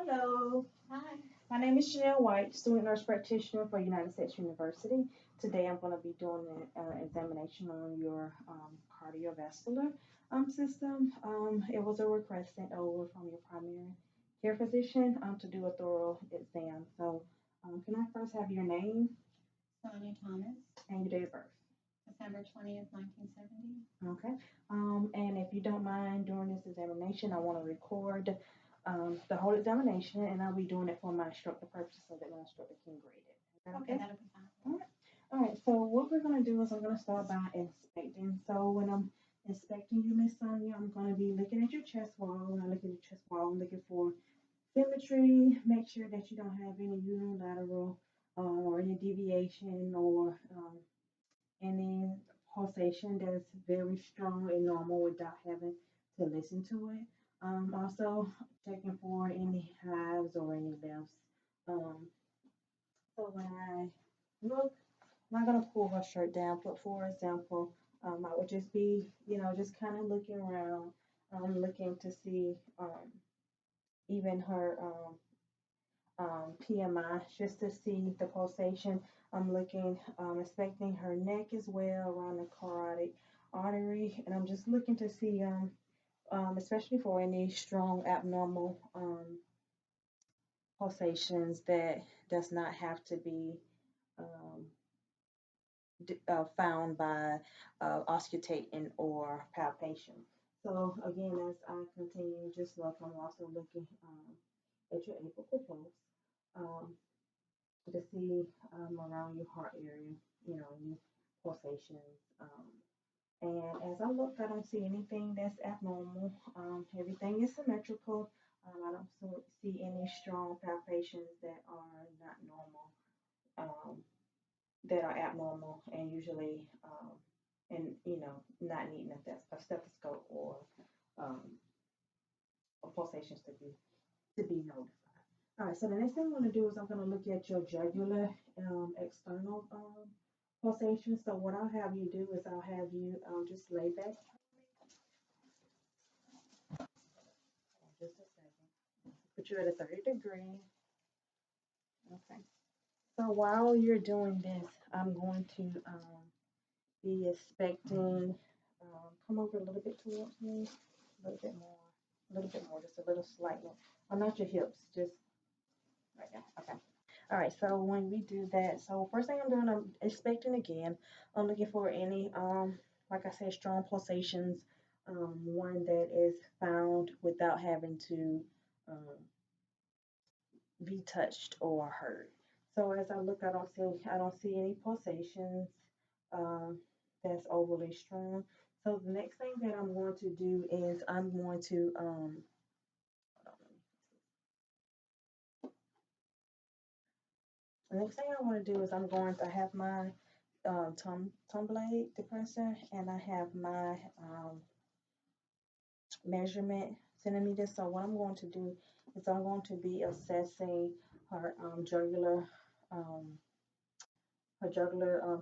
Hello, Hi. my name is Janelle White, student nurse practitioner for United States University. Today I'm going to be doing an examination on your cardiovascular system. It was a request sent over from your primary care physician to do a thorough exam. So, can I first have your name Sonia Thomas, and your date of birth? December 20th, 1970. Okay. And if you don't mind during this examination, I want to record the whole examination, and I'll be doing it for my instructor purposes so that my instructor can grade it. Is that Okay, okay? that'll be fine. All right. All right. So what we're gonna do is I'm gonna start by inspecting. So when I'm inspecting you, Miss Sonia, I'm gonna be looking at your chest wall. When I look at your chest wall, I'm looking for symmetry. Make sure that you don't have any unilateral or any deviation or any pulsation that's very strong and normal without having to listen to it. Also checking for any hives or any lifts. Um, so when I look, I'm not gonna pull her shirt down, but for example, I would just be, just kind of looking around, looking to see even her PMI just to see the pulsation. I'm looking, inspecting her neck as well around the carotid artery, and I'm just looking to see, especially for any strong abnormal pulsations that does not have to be um, found by auscultation or palpation. So again, as I continue, just look, I'm also looking at your apical pulse. Um, to see around your heart area, any pulsations. And as I look, I don't see anything that's abnormal. Everything is symmetrical. I don't see any strong palpations that are not normal, that are abnormal, and usually, and not needing a stethoscope or um, pulsations to be notified. All right, so the next thing I'm going to do is I'm going to look at your jugular external pulsation. So what I'll have you do is I'll have you just lay back just a second. Put you at a 30 degree. Okay. So while you're doing this, I'm going to be expecting, come over a little bit towards me, a little bit more, just a little slightly. Not your hips, just right there. Okay. All right, so when we do that, so first thing I'm doing, I'm inspecting again. I'm looking for any, like I said, strong pulsations, one that is found without having to um, be touched or hurt. So as I look, I don't see any pulsations um, that's overly strong. So the next thing that I'm going to do is I'm going to hold on, the next thing I want to do is I'm going to have my thumb blade depressor, and I have my measurement centimeters. So what I'm going to do is I'm going to be assessing her um, jugular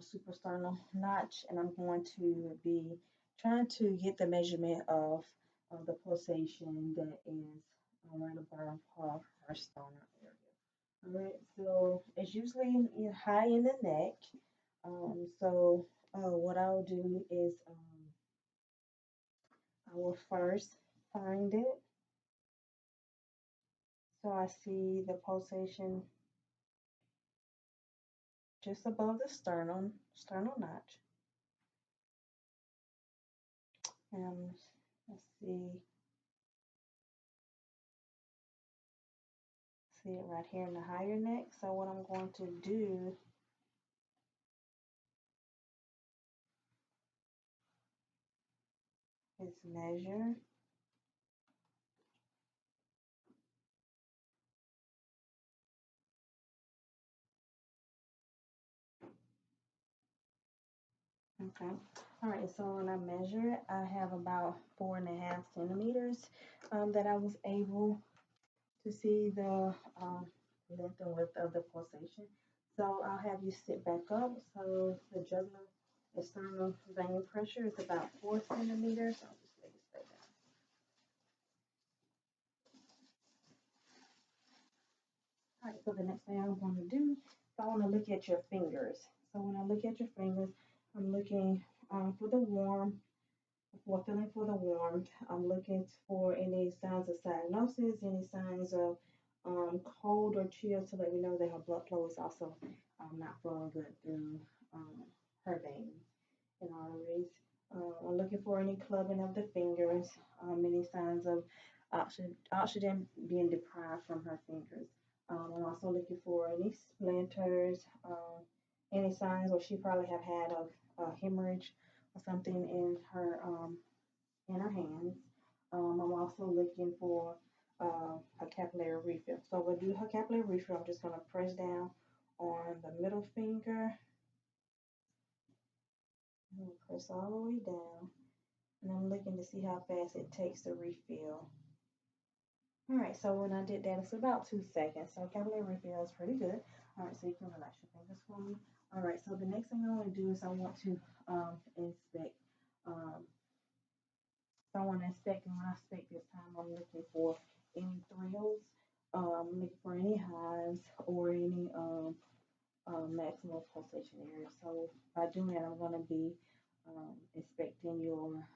suprasternal notch, and I'm going to be trying to get the measurement of the pulsation that is right above her sternal area. All right, so it's usually high in the neck. So what I'll do is I will first find it. So I see the pulsation just above the sternal notch. And let's see it right here in the higher neck. So what I'm going to do is measure. Okay. All right. So when I measure it, I have about 4.5 centimeters that I was able to see the length and width of the pulsation. So I'll have you sit back up. So the jugular external vein pressure is about 4 centimeters. I'll just lay this back down. All right, so the next thing I'm going to do is I want to look at your fingers. So when I look at your fingers, I'm looking for the warm, for feeling for the warmth. I'm looking for any signs of cyanosis, any signs of cold or chill to let me know that her blood flow is also not flowing good through um, her veins and arteries. I'm looking for any clubbing of the fingers, any signs of oxygen being deprived from her fingers. I'm also looking for any splinters, any signs, or she probably have had a hemorrhage or something in her hands. I'm also looking for her capillary refill. So we'll do her capillary refill. I'm just going to press down on the middle finger. And press all the way down. And I'm looking to see how fast it takes to refill. All right, so when I did that, it's about 2 seconds. So capillary refill is pretty good. All right, so you can relax your fingers for me. All right, so the next thing I want to do is I want to inspect. So I want to inspect, and when I inspect this time, I'm looking for any thrills. I'm looking for any hives or any maximal pulsation areas. So by doing that, I'm going to be inspecting your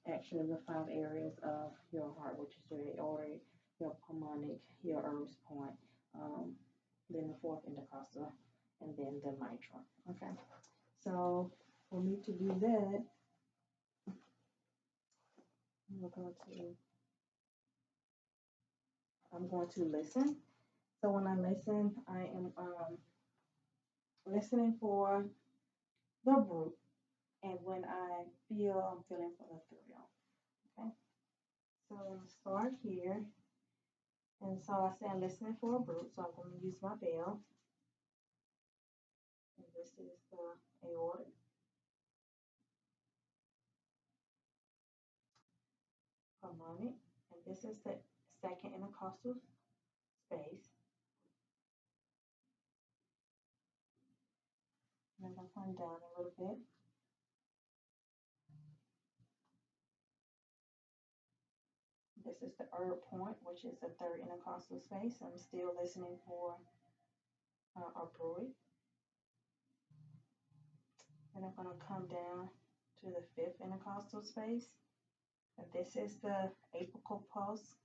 actually the 5 areas of your heart, which is your aortic, your pulmonic, your Erb's point, then the 4th intercostal, and then the mitral. Okay, so for me to do that, I'm going to listen. So when I listen, I am listening for the root, and when I feel, I'm feeling for the thrill. Okay, so I'm going to start here. And so I say I'm listening for a root, so I'm going to use my bell. And this is the aortic, pulmonic, and this is the 2nd intercostal space. And I'm going to come down a little bit. This is the Erb point, which is the 3rd intercostal space. I'm still listening for a bruit. And I'm going to come down to the 5th intercostal space. And this is the apical pulse.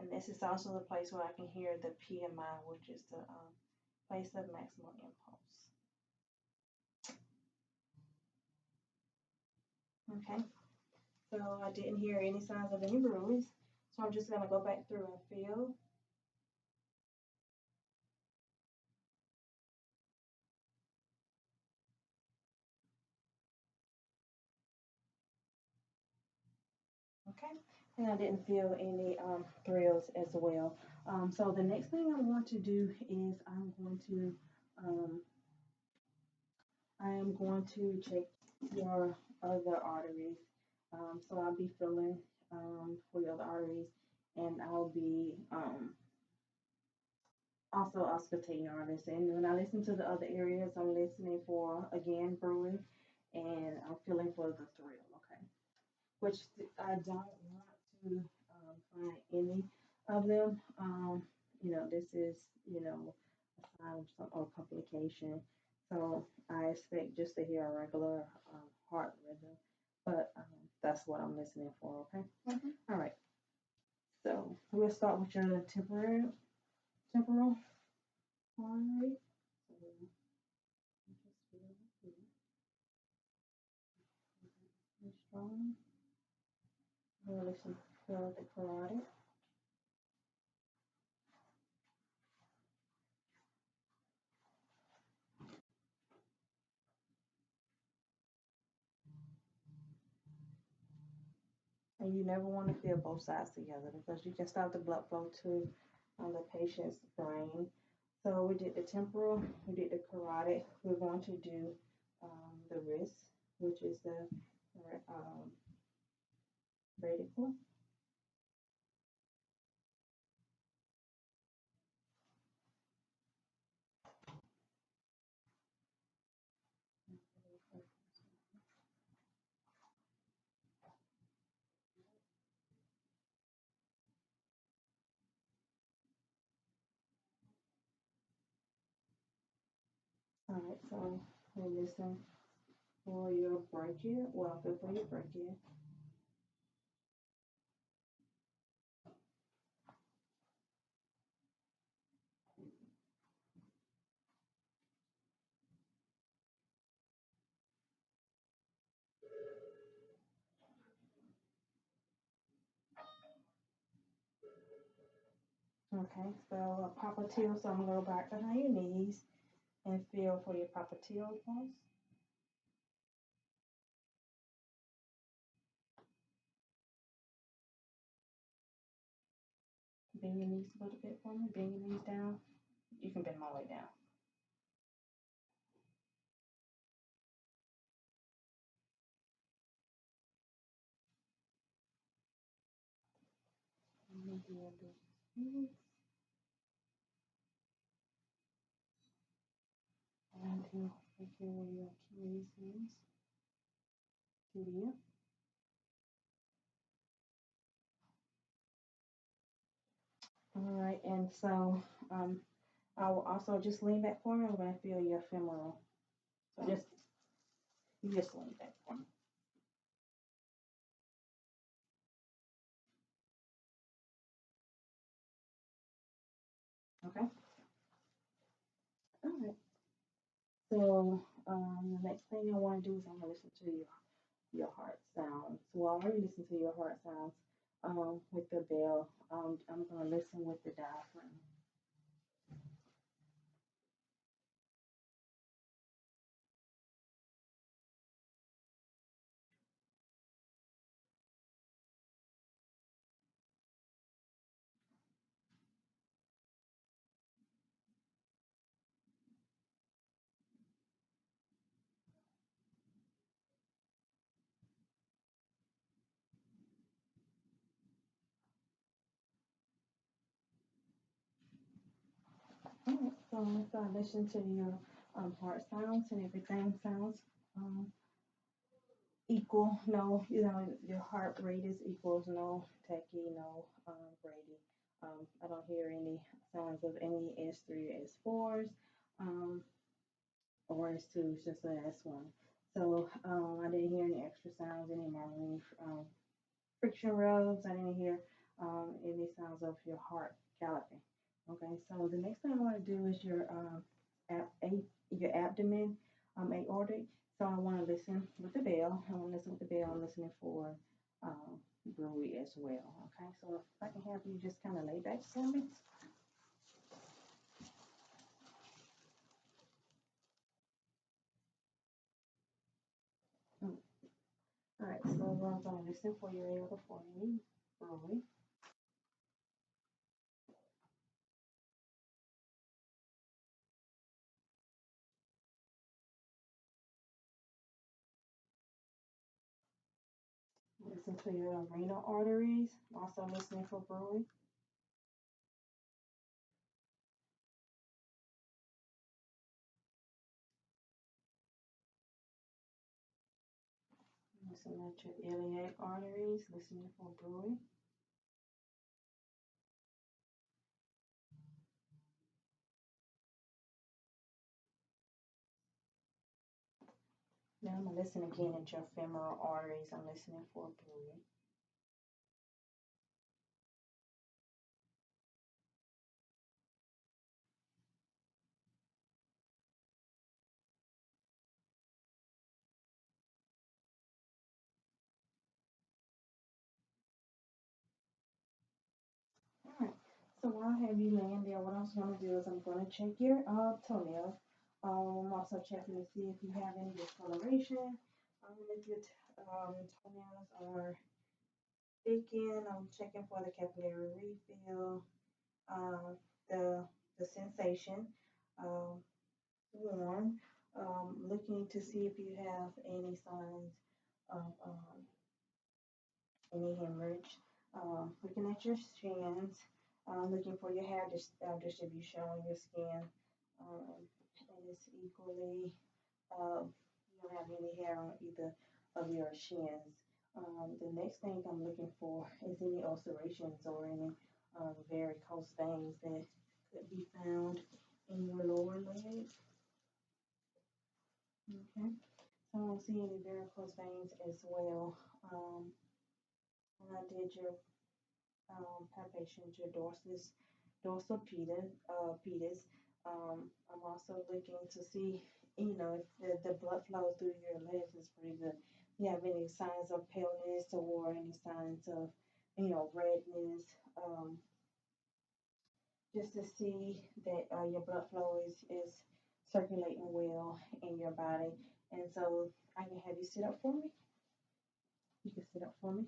And this is also the place where I can hear the PMI, which is the place of maximal impulse. Okay, so I didn't hear any signs of any bruise. So I'm just going to go back through and feel. Okay, and I didn't feel any thrills as well. So the next thing I want to do is I am going to check your other arteries. So I'll be feeling for your other arteries, and I'll be also auscultating your arteries. And when I listen to the other areas, I'm listening for again brewing, and I'm feeling for the thrill. Okay, which I don't want to find any of them. This is a sign of some or complication. So I expect just to hear a regular heart rhythm, but that's what I'm listening for. Okay. All right. So we'll start with your temporal artery. Strong. We'll listen for the carotid. And you never want to feel both sides together because you can stop the blood flow to the patient's brain. So we did the temporal, we did the carotid. We're going to do the wrist, which is the radical. and listen for your breccia. Well, feel for your breccia. Okay, so popliteal. So I'm gonna go back behind your knees and feel for your popliteal bones. Bend your knees a little bit for me. Bend your knees down. You can bend them all the way down. And to make sure where your Achilles is. Tibia. All right, and so I will also just lean back for me. I'm going to feel your femoral. So you just lean back for me. Okay. All right. So the next thing I want to do is I'm going to listen to your heart sounds. So I already listen to your heart sounds with the bell. I'm going to listen with the diaphragm. All right. So if I listen to your heart sounds and everything sounds um, equal. No, your heart rate is equals no tachy, no Brady. I don't hear any sounds of any S3 or S4s um, or S2s, just an S1. So I didn't hear any extra sounds, any marine friction rubs. I didn't hear any sounds of your heart galloping. Okay, so the next thing I want to do is your abdomen, aortic. So I want to listen with the bell. I want to listen with the bell. I'm listening for Brewery as well. Okay, so if I can have you just kind of lay back for me. Mm. All right, so I'm going to listen for your aorta for me, Brewery. Listen to your renal arteries. Also listening for Brewery. Listen at your iliac arteries, listening for Brewery. Now I'm gonna listen again at your femoral arteries. I'm listening for Brewery. Alright, so while I have you laying there, what I was gonna do is I'm gonna check your toenails. I'm also checking to see if you have any discoloration. If your toenails are thickened, I'm checking for the capillary refill, um, the sensation, um, warm, looking to see if you have any signs of any hemorrhage. Looking at your shins, looking for your hair distribution on your skin, and it's equally, you don't have any hair on either of your shins. The next thing I'm looking for is any ulcerations or any varicose veins that could be found in your lower leg. Okay. So I don't see any varicose veins as well. When I did your palpation, your dorsal pedis. I'm also looking to see, if the blood flow through your legs is pretty good. You have any signs of paleness or any signs of, redness, just to see that your blood flow is circulating well in your body. And so I can have you sit up for me. You can sit up for me.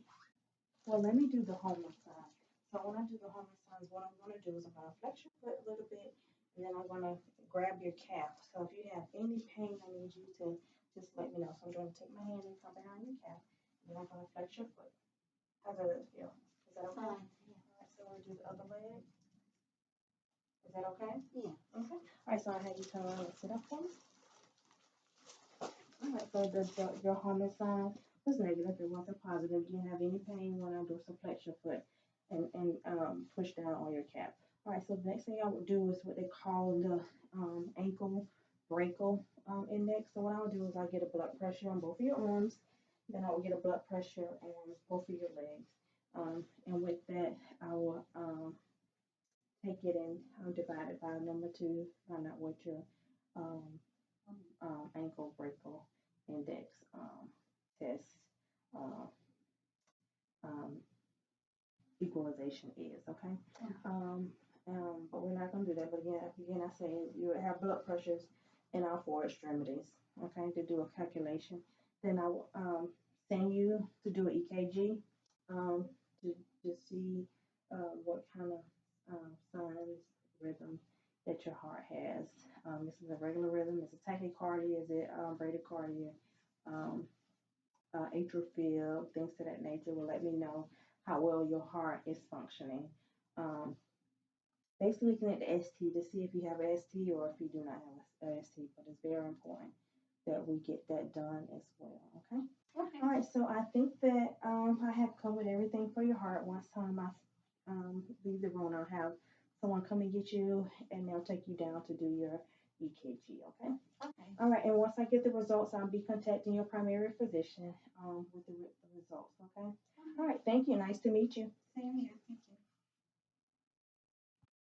Well, let me do the home massage. So when I do the home massage, what I'm going to do is I'm going to flex your foot a little bit, and then I'm going to grab your calf. So if you have any pain, I need you to just let me know. So I'm going to take my hand and come behind your calf, and then I'm going to flex your foot. How's that feel? Is that okay? Fine. All right, so we'll do the other leg. Is that okay? Yeah. Okay. All right, so I have you turn around and sit up for me. All right, so your home massage was negative. It wasn't positive. You didn't have any pain when I dorsiflex your foot and push down on your calf. All right, so the next thing I would do is what they call the ankle brachial index. So what I'll do is I'll get a blood pressure on both of your arms, then I will get a blood pressure on both of your legs. And with that, I will take it and I'll divide it by number two, find out what your um, ankle brachial index test uh, um, equalization is, okay? But we're not gonna do that. But again, I say you have blood pressures in our four extremities, okay? To do a calculation, then I will send you to do an EKG to see what kind of signs, rhythm that your heart has. This is a regular rhythm. Is it tachycardia? Is it bradycardia? Um, atrial field, things to that nature will let me know how well your heart is functioning. Um, Basically, looking at the ST to see if you have an ST or if you do not have a ST, but it's very important that we get that done as well. Okay. Okay. All right. So I think that I have covered everything for your heart. Once time I leave the room, I'll have someone come and get you, and they'll take you down to do your EKG. Okay. Okay. All right, and once I get the results, I'll be contacting your primary physician with the results, okay? All right, thank you. Nice to meet you. Same here. Thank you.